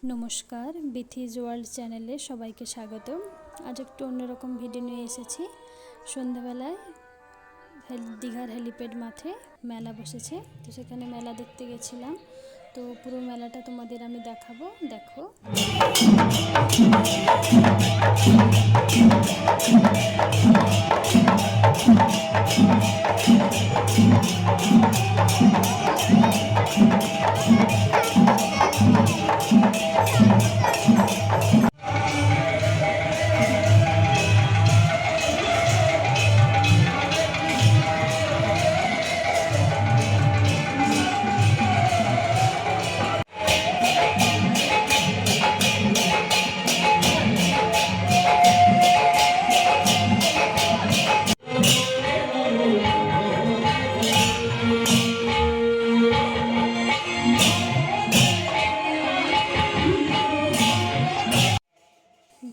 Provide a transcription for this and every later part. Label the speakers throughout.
Speaker 1: নমস্কার, বিথিজ ওয়ার্ল্ড চ্যানেলে সবাইকে স্বাগত। আজ একটু অন্যরকম ভিডিও নিয়ে এসেছি। সন্ধ্যাবেলায় দীঘার হেলিপ্যাড মাঠে মেলা বসেছে, তো সেখানে মেলা দেখতে গেছিলাম। তো পুরো মেলাটা তোমাদের আমি দেখাবো, দেখো।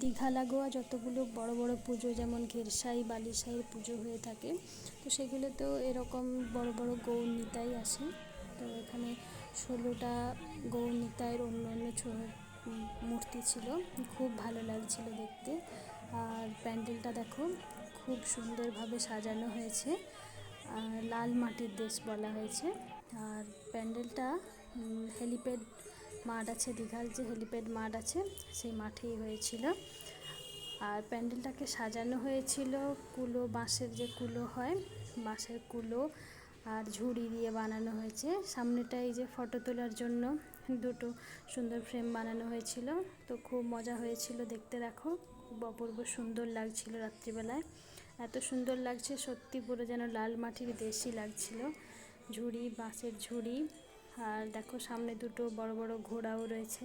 Speaker 1: দীঘা লাগোয়া যতগুলো বড় বড় পুজো, যেমন ঘেরসাই, বালিসাইয়ের পুজো হয়ে থাকে, তো সেগুলোতেও এরকম বড় বড় গৌর নিতাই আসে। তো এখানে 16টা গৌর নিতাইয়ের অন্য অন্য মূর্তি ছিল, খুব ভালো লাগছিল দেখতে। আর প্যান্ডেলটা দেখো, খুব সুন্দরভাবে সাজানো হয়েছে, আর লাল মাটির দেশ বলা হয়েছে। আর প্যান্ডেলটা হেলিপ্যাড মাঠ আছে, দীঘার যে হেলিপ্যাড মাঠ আছে সেই মাঠেই হয়েছিল। আর প্যান্ডেলটাকে সাজানো হয়েছিল কুলো, বাঁশের যে কুলো হয়, বাঁশের কুলো আর ঝুড়ি দিয়ে বানানো হয়েছে। সামনেটা এই যে ফটো তোলার জন্য দুটো সুন্দর ফ্রেম বানানো হয়েছিল। তো খুব মজা হয়েছিল দেখতে, দেখো খুব অপূর্ব সুন্দর লাগছিল রাত্রিবেলায়, এত সুন্দর লাগছে সত্যি, পুরো যেন লাল মাটির দেশই লাগছিল। ঝুড়ি, বাঁশের ঝুড়ি, আর দেখো সামনে দুটো বড় বড় ঘোড়াও রয়েছে।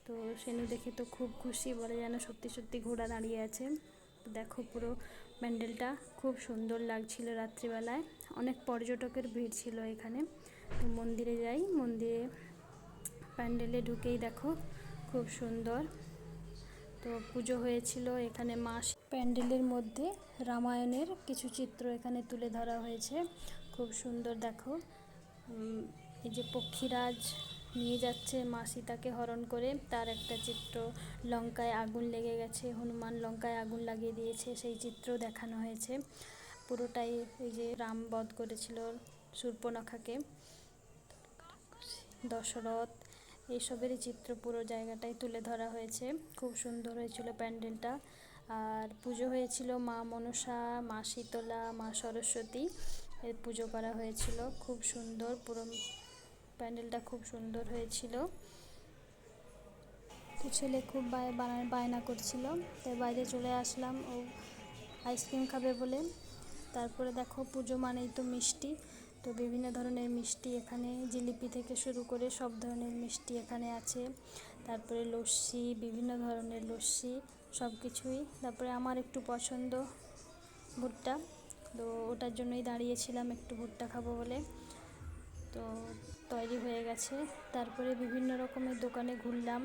Speaker 1: তো সেনু দেখে তো খুব খুশি, বলে যেন সত্যি সত্যি ঘোড়া দাঁড়িয়ে আছে। দেখো পুরো প্যান্ডেলটা খুব সুন্দর লাগছিল রাত্রিবেলায়। অনেক পর্যটকের ভিড় ছিল এখানে। তো মন্দিরে যাই, মন্দিরে প্যান্ডেলে ঢুকেই দেখো খুব সুন্দর। তো পুজো হয়েছিল এখানে প্যান্ডেলের মধ্যে রামায়ণের কিছু চিত্র এখানে তুলে ধরা হয়েছে, খুব সুন্দর। দেখো এই যে পক্ষীরাজ নিয়ে যাচ্ছে মা সীতাকে হরণ করে, তার একটা চিত্র। লঙ্কায় আগুন লেগে গেছে, হনুমান লঙ্কায় আগুন লাগিয়ে দিয়েছে, সেই চিত্র দেখানো হয়েছে। পুরোটাই এই যে রাম বধ করেছিল শূর্পণখাকে, দশরথ, এইসবেরই চিত্র পুরো জায়গাটায় তুলে ধরা হয়েছে। খুব সুন্দর হয়েছিল প্যান্ডেলটা। আর পুজো হয়েছিল মা মনসা, মা শীতলা, মা সরস্বতী এর পুজো করা হয়েছিল। খুব সুন্দর পুরো প্যান্ডেলটা, খুব সুন্দর হয়েছিল। তো ছেলে খুব বায়না করছিল, তাই বাইরে চলে আসলাম ও আইসক্রিম খাবে বলে। তারপরে দেখো পুজো মানেই তো মিষ্টি, তো বিভিন্ন ধরনের মিষ্টি এখানে, জিলিপি থেকে শুরু করে সব ধরনের মিষ্টি এখানে আছে। তারপরে লস্যি, বিভিন্ন ধরনের লস্যি, সব কিছুই। তারপরে আমার একটু পছন্দ ভুট্টা, তো ওটার জন্যই দাঁড়িয়েছিলাম, একটু ভুট্টা খাবো বলে। তো তৈরি হয়ে গেছে। তারপরে বিভিন্ন রকমের দোকানে ঘুরলাম,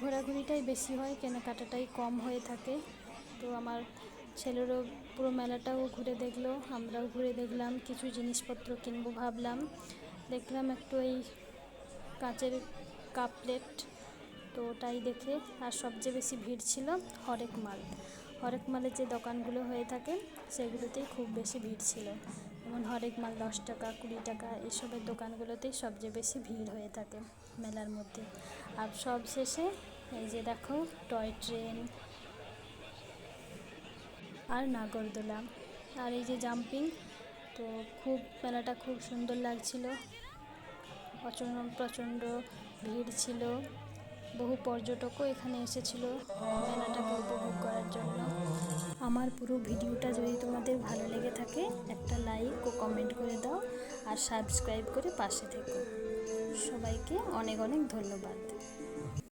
Speaker 1: ঘোরাঘুরিটাই বেশি হয়, কেনাকাটাটাই কম হয়ে থাকে। তো আমার ছেলেরও পুরো মেলাটাও ঘুরে দেখলো, আমরাও ঘুরে দেখলাম, কিছু জিনিসপত্র কিনবো ভাবলাম। দেখলাম একটু এই কাঁচের কাপ প্লেট, তো ওটাই দেখে। আর সবচেয়ে বেশি ভিড় ছিল হরেক মালের যে দোকানগুলো হয়ে থাকে সেগুলোতেই খুব বেশি ভিড় ছিল। যেমন হরেক মাল 10 টাকা, 20 টাকা, এসবের দোকানগুলোতেই সবচেয়ে বেশি ভিড় হয়ে থাকে মেলার মধ্যে। আর সব শেষে এই যে দেখো টয় ট্রেন আর নাগরদোলা, আর এই যে জাম্পিং। তো খুব মেলাটা খুব সুন্দর লাগছিল, প্রচণ্ড ভিড় ছিল, বহু পর্যটকও এখানে এসেছিল মেলাটাকে উপভোগ করার জন্য। আমার পুরো ভিডিওটা যদি তোমাদের ভালো লেগে থাকে, একটা লাইক ও কমেন্ট করে দাও, আর সাবস্ক্রাইব করে পাশে থেকো। সবাইকে অনেক অনেক ধন্যবাদ।